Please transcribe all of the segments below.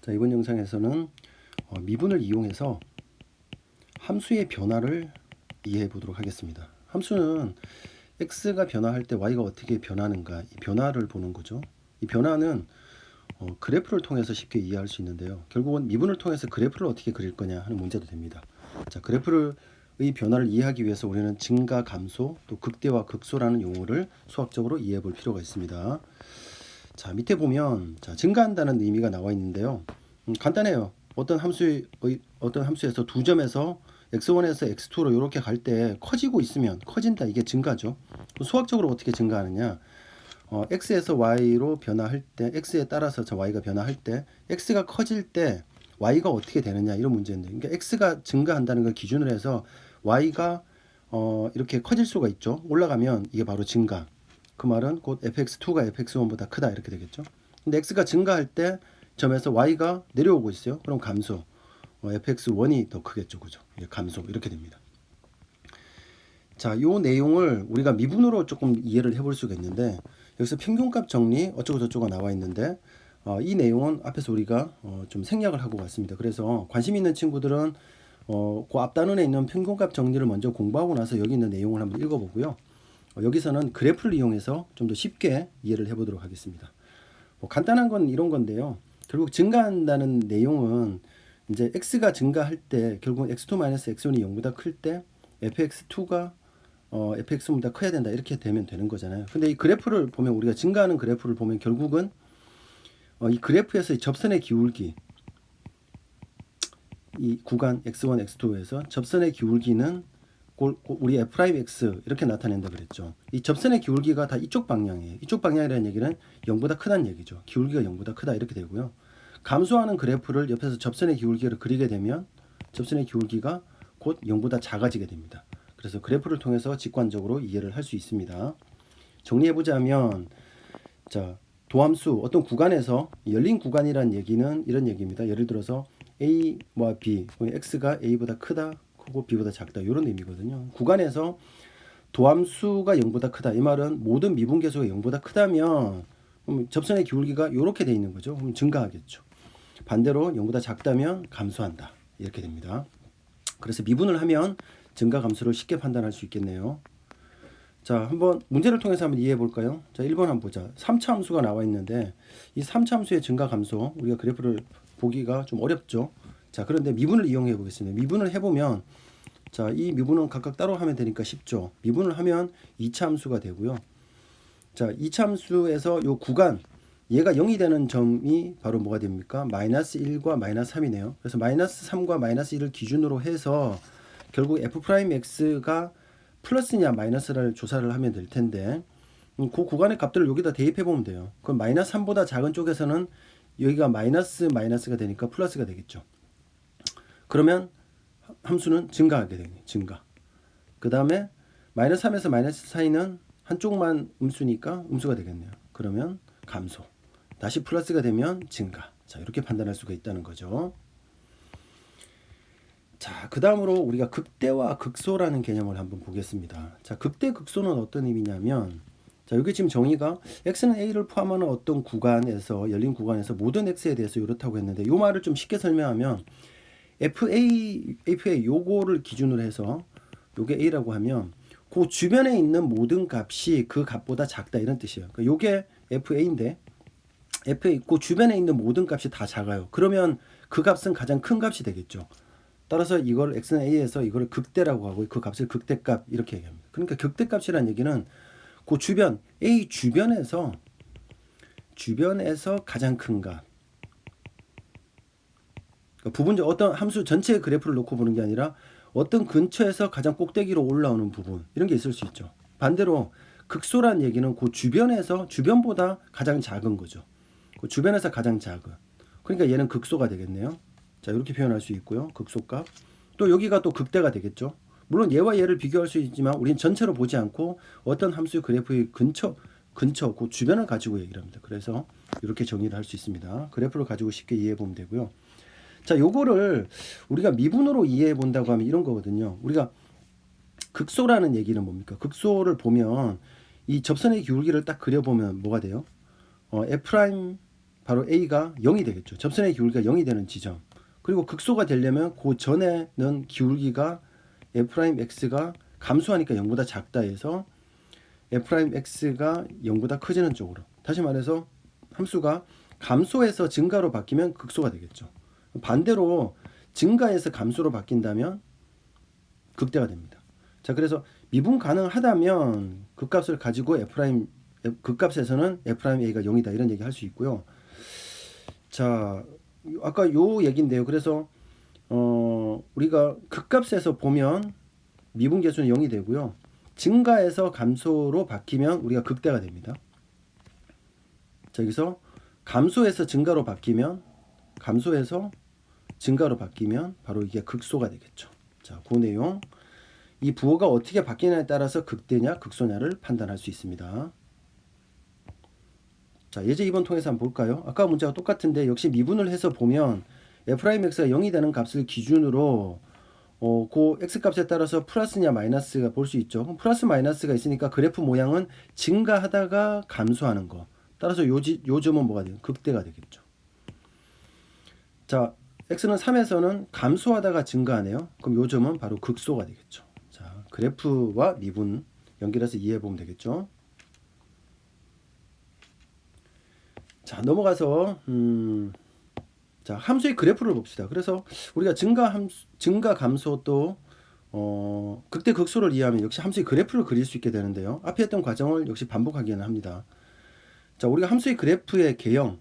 자, 이번 영상에서는 미분을 이용해서 함수의 변화를 이해해 보도록 하겠습니다. 함수는 x가 변화할 때 y가 어떻게 변하는가, 이 변화를 보는 거죠. 이 변화는 그래프를 통해서 쉽게 이해할 수 있는데요. 결국은 미분을 통해서 그래프를 어떻게 그릴 거냐 하는 문제도 됩니다. 자, 그래프의 변화를 이해하기 위해서 우리는 증가, 감소, 또 극대와 극소라는 용어를 수학적으로 이해해 볼 필요가 있습니다. 자, 밑에 보면 증가한다는 의미가 나와 있는데요. 간단해요. 어떤 함수에서 두 점에서 x1에서 x2로 이렇게 갈 때 커지고 있으면 커진다, 이게 증가죠. 수학적으로 어떻게 증가하느냐? x에서 y로 변화할 때, x에 따라서 y가 변화할 때 x가 커질 때 y가 어떻게 되느냐, 이런 문제인데, 그러니까 x가 증가한다는 걸 기준으로 해서 y가 이렇게 커질 수가 있죠. 올라가면 이게 바로 증가. 그 말은 곧 fx2가 fx1보다 크다, 이렇게 되겠죠. 근데 x가 증가할 때 점에서 y가 내려오고 있어요. 그럼 감소. fx1이 더 크겠죠, 그죠? 감소, 이렇게 됩니다. 자, 요 내용을 우리가 미분으로 조금 이해를 해볼 수가 있는데, 여기서 평균값 정리 어쩌고 저쩌고가 나와 있는데, 이 내용은 앞에서 우리가 좀 생략을 하고 갔습니다. 그래서 관심 있는 친구들은 그 앞단원에 있는 평균값 정리를 먼저 공부하고 나서 여기 있는 내용을 한번 읽어보고요. 여기서는 그래프를 이용해서 좀 더 쉽게 이해를 해보도록 하겠습니다. 뭐 간단한 건 이런 건데요. 결국 증가한다는 내용은 이제 x가 증가할 때 결국은 x2-x1이 0보다 클 때 fx2가 fx1보다 커야 된다, 이렇게 되면 되는 거잖아요. 근데 이 그래프를 보면, 우리가 증가하는 그래프를 보면 결국은 이 그래프에서의 접선의 기울기, 이 구간 x1, x2에서 접선의 기울기는 우리 f'x 이렇게 나타낸다 그랬죠. 이 접선의 기울기가 다 이쪽 방향이에요. 이쪽 방향이라는 얘기는 0보다 크다는 얘기죠. 기울기가 0보다 크다, 이렇게 되고요. 감소하는 그래프를 옆에서 접선의 기울기를 그리게 되면 접선의 기울기가 곧 0보다 작아지게 됩니다. 그래서 그래프를 통해서 직관적으로 이해를 할 수 있습니다. 정리해보자면, 자, 도함수 어떤 구간에서 열린 구간이라는 얘기는 이런 얘기입니다. 예를 들어서 A와 B, X가 A보다 크다, 크고 B보다 작다, 이런 의미거든요. 구간에서 도함수가 0보다 크다, 이 말은 모든 미분계수가 0보다 크다면 접선의 기울기가 이렇게 돼 있는 거죠. 그럼 증가하겠죠. 반대로 0보다 작다면 감소한다, 이렇게 됩니다. 그래서 미분을 하면 증가 감소를 쉽게 판단할 수 있겠네요. 자, 한번 문제를 통해서 한번 이해해 볼까요? 자, 1번 한번 보자. 3차 함수가 나와 있는데, 이 3차 함수의 증가 감소, 우리가 그래프를 보기가 좀 어렵죠. 자, 그런데 미분을 이용해 보겠습니다. 미분을 해보면, 자, 이 미분은 각각 따로 하면 되니까 쉽죠. 미분을 하면 2차 함수가 되고요. 자, 2차 함수에서 요 구간, 얘가 0이 되는 점이 바로 뭐가 됩니까? 마이너스 1과 마이너스 3이네요. 그래서 마이너스 3과 마이너스 1을 기준으로 해서 결국 f'x가 플러스냐 마이너스를 조사를 하면 될 텐데, 그 구간의 값들을 여기다 대입해 보면 돼요. 그럼 마이너스 3보다 작은 쪽에서는 여기가 마이너스가 되니까 플러스가 되겠죠. 그러면 함수는 증가하게 되겠네요. 증가. 그 다음에 마이너스 3에서 마이너스 사이는 한쪽만 음수니까 음수가 되겠네요. 그러면 감소. 다시 플러스가 되면 증가. 자, 이렇게 판단할 수가 있다는 거죠. 자, 그 다음으로 우리가 극대와 극소라는 개념을 한번 보겠습니다. 자, 극대 극소는 어떤 의미냐면, 자, 여기 지금 정의가 x는 a를 포함하는 어떤 구간에서, 열린 구간에서 모든 x에 대해서 이렇다고 했는데, 이 말을 좀 쉽게 설명하면 fa 요거를 기준으로 해서 요게 a라고 하면 그 주변에 있는 모든 값이 그 값보다 작다, 이런 뜻이에요. 그러니까 요게 fa인데 fa 그 주변에 있는 모든 값이 다 작아요. 그러면 그 값은 가장 큰 값이 되겠죠. 따라서 이걸 x는 a에서 이걸 극대라고 하고 그 값을 극대값, 이렇게 얘기합니다. 그러니까 극대값이라는 얘기는 그 주변, a 주변에서 가장 큰 값. 그러니까 부분적 어떤 함수 전체의 그래프를 놓고 보는 게 아니라 어떤 근처에서 가장 꼭대기로 올라오는 부분, 이런 게 있을 수 있죠. 반대로 극소란 얘기는 그 주변에서 주변보다 가장 작은 거죠. 그 주변에서 가장 작은. 그러니까 얘는 극소가 되겠네요. 자, 이렇게 표현할 수 있고요. 극소값. 또 여기가 또 극대가 되겠죠. 물론 얘와 얘를 비교할 수 있지만 우리는 전체로 보지 않고 어떤 함수의 그래프의 근처 그 주변을 가지고 얘기를 합니다. 그래서 이렇게 정의를 할 수 있습니다. 그래프를 가지고 쉽게 이해해 보면 되고요. 자, 요거를 우리가 미분으로 이해해 본다고 하면 이런 거거든요. 우리가 극소라는 얘기는 뭡니까? 극소를 보면 이 접선의 기울기를 딱 그려보면 뭐가 돼요? F' 바로 a가 0이 되겠죠. 접선의 기울기가 0이 되는 지점. 그리고 극소가 되려면 그 전에는 기울기가 f'x가 감소하니까 0보다 작다 해서 f'x가 0보다 커지는 쪽으로. 다시 말해서 함수가 감소해서 증가로 바뀌면 극소가 되겠죠. 반대로 증가해서 감소로 바뀐다면 극대가 됩니다. 자, 그래서 미분 가능하다면 극값을 가지고 극값에서는 f'a가 0이다 이런 얘기 할 수 있고요. 자, 아까 요 얘기인데요. 그래서 우리가 극값에서 보면 미분 계수는 0이 되고요. 증가해서 감소로 바뀌면 우리가 극대가 됩니다. 자, 여기서 감소해서 증가로 바뀌면 바로 이게 극소가 되겠죠. 자, 그 내용. 이 부호가 어떻게 바뀌냐에 따라서 극대냐 극소냐를 판단할 수 있습니다. 자, 예제 2번 통해서 한번 볼까요? 아까 문제가 똑같은데 역시 미분을 해서 보면 f'x가 0이 되는 값을 기준으로 그 x값에 따라서 플러스냐 마이너스가 볼 수 있죠. 그럼 플러스 마이너스가 있으니까 그래프 모양은 증가하다가 감소하는 거. 따라서 요 점은 뭐가 돼요? 극대가 되겠죠. 자, x는 3에서는 감소하다가 증가하네요. 그럼 요 점은 바로 극소가 되겠죠. 자, 그래프와 미분 연결해서 이해해 보면 되겠죠. 자, 넘어가서 자, 함수의 그래프를 봅시다. 그래서 우리가 증가 감소 또 극대 극소를 이해하면 역시 함수의 그래프를 그릴 수 있게 되는데요. 앞에 했던 과정을 역시 반복하기는 합니다. 자, 우리가 함수의 그래프의 개형,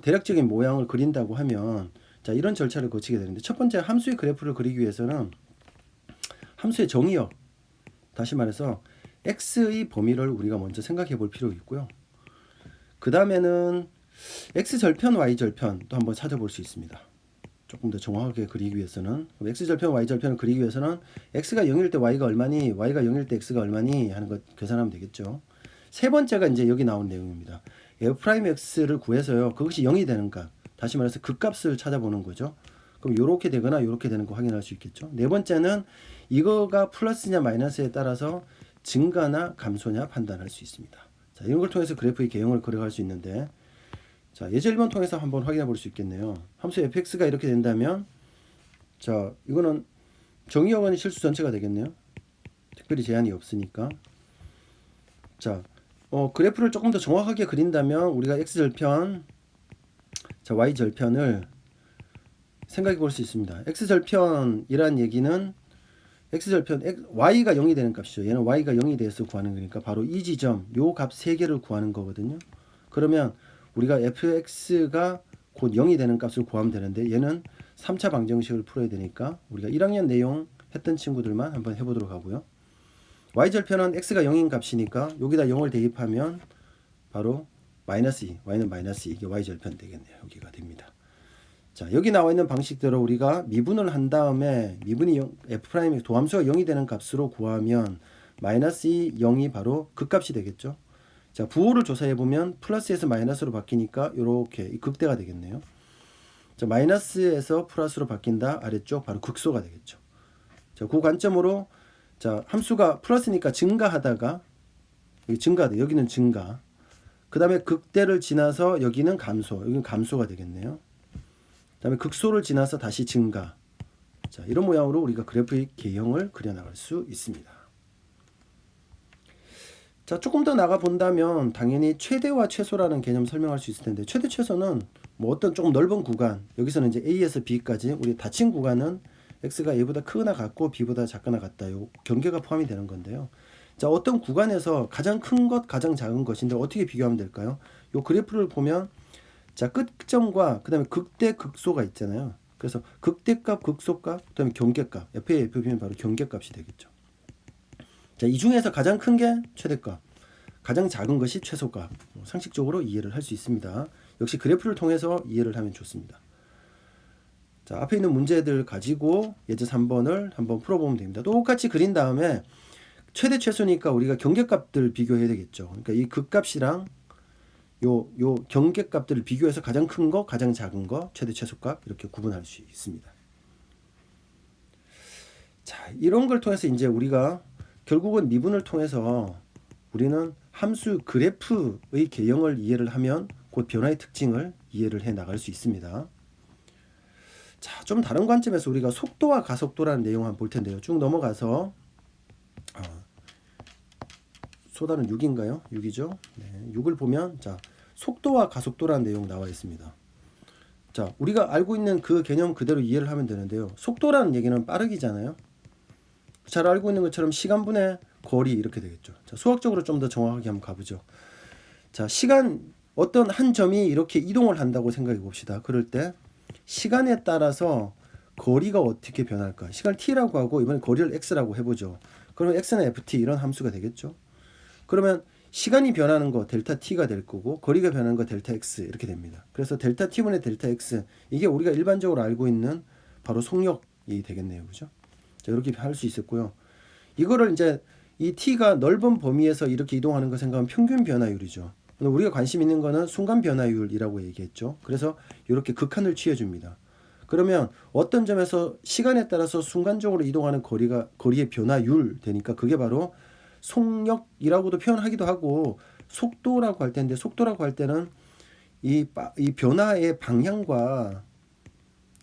대략적인 모양을 그린다고 하면 자, 이런 절차를 거치게 되는데 첫 번째 함수의 그래프를 그리기 위해서는 함수의 정의역, 다시 말해서 x의 범위를 우리가 먼저 생각해 볼 필요가 있고요. 그 다음에는 x절편, y절편 또 한번 찾아볼 수 있습니다. 조금 더 정확하게 그리기 위해서는 x절편, y절편을 그리기 위해서는 x가 0일 때 y가 얼마니, y가 0일 때 x가 얼마니 하는 것 계산하면 되겠죠. 세 번째가 이제 여기 나온 내용입니다. f'x를 구해서요. 그것이 0이 되는 값, 다시 말해서 극값을 찾아보는 거죠. 그럼 요렇게 되거나 요렇게 되는 거 확인할 수 있겠죠. 네 번째는 이거가 플러스냐 마이너스에 따라서 증가나 감소냐 판단할 수 있습니다. 자, 이런 걸 통해서 그래프의 개형을 그려갈 수 있는데 자, 예제 1번 통해서 한번 확인해 볼 수 있겠네요. 함수 fx가 이렇게 된다면 자, 이거는 정의역은 실수 전체가 되겠네요. 특별히 제한이 없으니까. 자, 그래프를 조금 더 정확하게 그린다면 우리가 x절편, 자, y절편을 생각해 볼 수 있습니다. x절편이란 얘기는 x절편 y가 0이 되는 값이죠. 얘는 y가 0이 돼서 구하는 거니까 바로 이 지점 요 값 3개를 구하는 거거든요. 그러면 우리가 fx가 곧 0이 되는 값을 구하면 되는데 얘는 3차 방정식을 풀어야 되니까 우리가 1학년 내용 했던 친구들만 한번 해보도록 하고요. y절편은 x가 0인 값이니까 여기다 0을 대입하면 바로 마이너스 2, y는 마이너스 2, 이게 y절편 되겠네요. 여기가 됩니다. 자, 여기 나와 있는 방식대로 우리가 미분을 한 다음에 미분이 f' 도함수가 0이 되는 값으로 구하면 마이너스 2, 0이 바로 극값이 되겠죠. 자, 부호를 조사해 보면 플러스에서 마이너스로 바뀌니까 이렇게 극대가 되겠네요. 자, 마이너스에서 플러스로 바뀐다. 아래쪽 바로 극소가 되겠죠. 자, 그 관점으로 자, 함수가 플러스니까 증가하다가 여기 증가돼. 여기는 증가. 그 다음에 극대를 지나서 여기는 감소. 여기는 감소가 되겠네요. 그 다음에 극소를 지나서 다시 증가. 자, 이런 모양으로 우리가 그래프의 개형을 그려나갈 수 있습니다. 자, 조금 더 나가 본다면 당연히 최대와 최소라는 개념 설명할 수 있을 텐데 최대 최소는 어떤 조금 넓은 구간, 여기서는 이제 A에서 B까지 우리 닫힌 구간은 X가 A보다 크거나 같고 B보다 작거나 같다. 요 경계가 포함이 되는 건데요. 자, 어떤 구간에서 가장 큰 것, 가장 작은 것인데 어떻게 비교하면 될까요? 요 그래프를 보면 자, 끝점과 그 다음에 극대 극소가 있잖아요. 그래서 극대값, 극소값, 그 다음에 경계값, F의 F비면 바로 경계값이 되겠죠. 자, 이 중에서 가장 큰 게 최대값, 가장 작은 것이 최소값. 상식적으로 이해를 할 수 있습니다. 역시 그래프를 통해서 이해를 하면 좋습니다. 자, 앞에 있는 문제들 가지고 예제 3번을 한번 풀어보면 됩니다. 똑같이 그린 다음에 최대 최소니까 우리가 경계값들 비교해야 되겠죠. 그러니까 이 극값이랑 요 경계값들을 비교해서 가장 큰 거, 가장 작은 거, 최대 최소값 이렇게 구분할 수 있습니다. 자, 이런 걸 통해서 이제 우리가 결국은 미분을 통해서 우리는 함수 그래프의 개형을 이해를 하면 그 변화의 특징을 이해를 해 나갈 수 있습니다. 자, 좀 다른 관점에서 우리가 속도와 가속도라는 내용 한번 볼 텐데요. 쭉 넘어가서 소다는 6인가요? 6이죠. 네, 6을 보면 자, 속도와 가속도라는 내용 나와 있습니다. 자, 우리가 알고 있는 그 개념 그대로 이해를 하면 되는데요. 속도라는 얘기는 빠르기잖아요. 잘 알고 있는 것처럼 시간분의 거리 이렇게 되겠죠. 자, 수학적으로 좀 더 정확하게 한번 가보죠. 자, 시간 어떤 한 점이 이렇게 이동을 한다고 생각해 봅시다. 그럴 때 시간에 따라서 거리가 어떻게 변할까? 시간 t라고 하고 이번에 거리를 x라고 해보죠. 그러면 x는 ft 이런 함수가 되겠죠. 그러면 시간이 변하는 거 델타 t가 될 거고 거리가 변하는 거 델타 x 이렇게 됩니다. 그래서 델타 t분의 델타 x 이게 우리가 일반적으로 알고 있는 바로 속력이 되겠네요. 그죠? 자, 이렇게 할 수 있었고요. 이거를 이제 이 t가 넓은 범위에서 이렇게 이동하는 거 생각하면 평균 변화율이죠. 우리가 관심 있는 거는 순간 변화율이라고 얘기했죠. 그래서 이렇게 극한을 취해줍니다. 그러면 어떤 점에서 시간에 따라서 순간적으로 이동하는 거리의 변화율 되니까 그게 바로 속력이라고도 표현하기도 하고 속도라고 할 텐데 속도라고 할 때는 이 변화의 방향과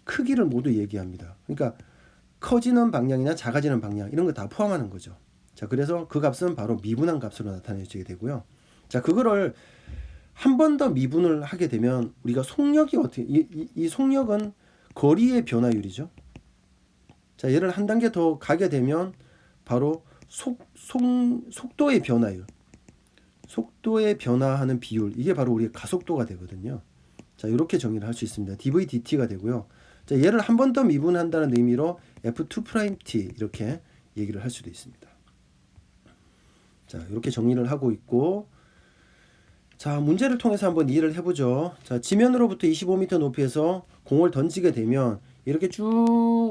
크기를 모두 얘기합니다. 그러니까 커지는 방향이나 작아지는 방향 이런 거 다 포함하는 거죠. 자, 그래서 그 값은 바로 미분한 값으로 나타내지게 되고요. 자, 그거를 한 번 더 미분을 하게 되면 우리가 속력이 어떻게 이 속력은 거리의 변화율이죠. 자, 얘를 한 단계 더 가게 되면 바로 속도의 변화율, 속도의 변화하는 비율 이게 바로 우리의 가속도가 되거든요. 자, 이렇게 정의를 할 수 있습니다. dv dt가 되고요. 자, 얘를 한 번 더 미분한다는 의미로 f2't 이렇게 얘기를 할 수도 있습니다. 자, 이렇게 정리를 하고 있고, 자, 문제를 통해서 한번 이해를 해보죠. 자, 지면으로부터 25m 높이에서 공을 던지게 되면 이렇게 쭉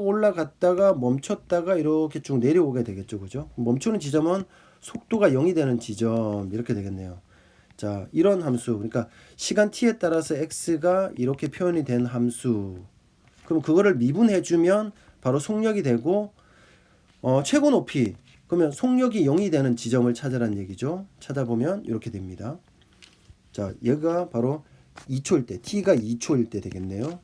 올라갔다가 멈췄다가 이렇게 쭉 내려오게 되겠죠. 그죠? 멈추는 지점은 속도가 0이 되는 지점 이렇게 되겠네요. 자, 이런 함수, 그러니까 시간 t에 따라서 x가 이렇게 표현이 된 함수, 그럼 그거를 미분해주면 바로 속력이 되고 최고 높이, 그러면 속력이 0이 되는 지점을 찾으라는 얘기죠. 찾아보면 이렇게 됩니다. 자, 얘가 바로 2초일 때, t가 2초일 때 되겠네요.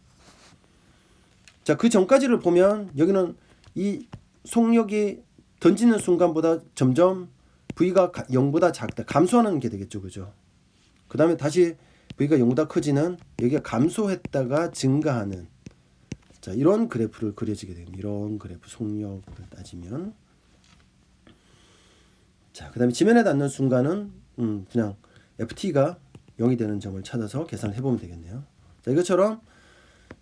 자, 그 전까지를 보면 여기는 이 속력이 던지는 순간보다 점점 v가 0보다 작다, 감소하는 게 되겠죠. 그죠? 그 다음에 다시 v가 0보다 커지는, 여기가 감소했다가 증가하는, 자, 이런 그래프를 그려지게 됩니다. 이런 그래프, 속력을 따지면. 자, 그 다음에 지면에 닿는 순간은 그냥 ft가 0이 되는 점을 찾아서 계산을 해보면 되겠네요. 자, 이것처럼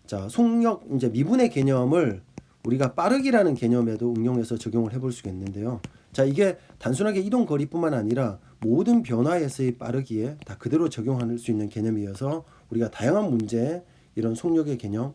자, 속력 이제 미분의 개념을 우리가 빠르기라는 개념에도 응용해서 적용을 해볼 수가 있는데요. 자, 이게 단순하게 이동 거리뿐만 아니라 모든 변화에서의 빠르기에 다 그대로 적용할 수 있는 개념이어서 우리가 다양한 문제에 이런 속력의 개념